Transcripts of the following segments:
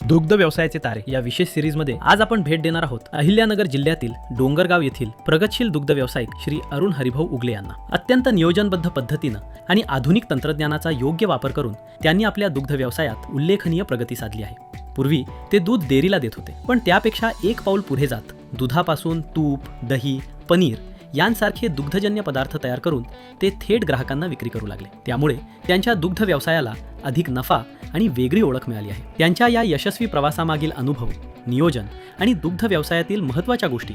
दुग्ध व्यवसायाचे तारे या विशेष सिरीजमध्ये आज आपण भेट देणार आहोत अहिल्यानगर जिल्ह्यातील डोंगरगाव येथील प्रगतशील दुग्ध व्यावसायिक श्री अरुण हरिभाऊ उगले यांना। अत्यंत नियोजनबद्ध पद्धतीनं आणि आधुनिक तंत्रज्ञानाचा योग्य वापर करून त्यांनी आपल्या दुग्ध व्यवसायात उल्लेखनीय प्रगती साधली आहे। पूर्वी ते दूध डेअरीला देत होते, पण त्यापेक्षा एक पाऊल पुढे जात दुधापासून तूप, दही, पनीर यांसारखे दुग्धजन्य पदार्थ तयार करून ते थेट ग्राहकांना विक्री करू लागले। त्यामुळे त्यांच्या दुग्ध व्यवसायाला अधिक नफा आणि वेगळी ओळख मिळाली आहे। त्यांच्या या यशस्वी प्रवासामागील अनुभव, नियोजन आणि दुग्ध व्यवसायातील महत्त्वाच्या गोष्टी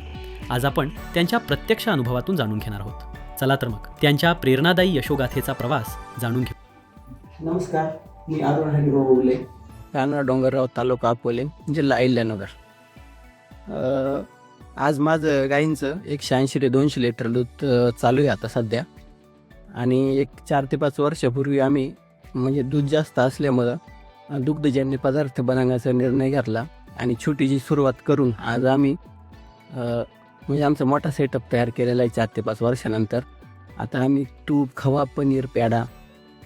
आज आपण त्यांच्या प्रत्यक्ष अनुभवातून जाणून घेणार आहोत। चला तर मग त्यांच्या प्रेरणादायी यशोगाथेचा प्रवास जाणून घेऊ। नमस्कार, मी अरुण हरिभाऊ उगले, राहणार डोंगरगाव, तालुका अकोले, जिल्हा अहिल्यानगर। आज माझं गाईंचं 180 ते 200 लिटर दूध चालू आहे आता सध्या। आणि एक 4 ते 5 वर्षापूर्वी आम्ही म्हणजे दूध जास्त असल्यामुळं दुग्धजन्य पदार्थ बनवण्याचा निर्णय घेतला आणि छोटीशी सुरुवात करून आज आम्ही म्हणजे आमचा मोठा सेटअप तयार केलेला आहे। 4 ते 5 वर्षानंतर आता आम्ही तूप, खवा, पनीर, पेढा,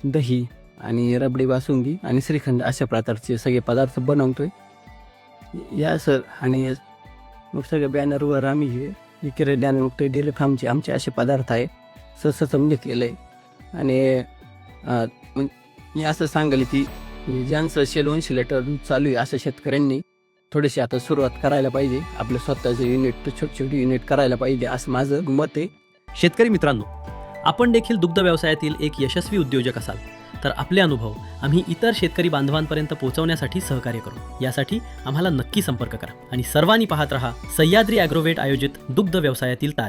दही आणि रबडी बासुंदी आणि श्रीखंड अशा प्रकारचे सगळे पदार्थ बनवतोय या सर। आणि मग सगळ्या बॅनरवर आम्ही हे विक्री ज्ञानमुक्त डेअरी फार्मचे आमचे असे पदार्थ आहे ससमजे केलं आहे। आणि मी असं सांगेल की ज्यांचं 180 लिटर दूध चालू आहे अशा शेतकऱ्यांनी थोडीशी आता सुरुवात करायला पाहिजे, आपलं स्वतःचं युनिट, छोटे युनिट करायला पाहिजे असं माझं मत आहे। शेतकरी मित्रांनो, आपण देखील दुग्ध व्यवसायातील एक यशस्वी उद्योजक असाल तर आपले अनुभव आम्ही इतर शेतकरी बांधवांपर्यंत पोहोचवण्यासाठी सहकार्य करू। यासाठी आम्हाला नक्की संपर्क करा आणि सर्वांनी पाहत रहा सह्याद्री ॲग्रोवेट आयोजित दुग्ध व्यवसायातील तारे।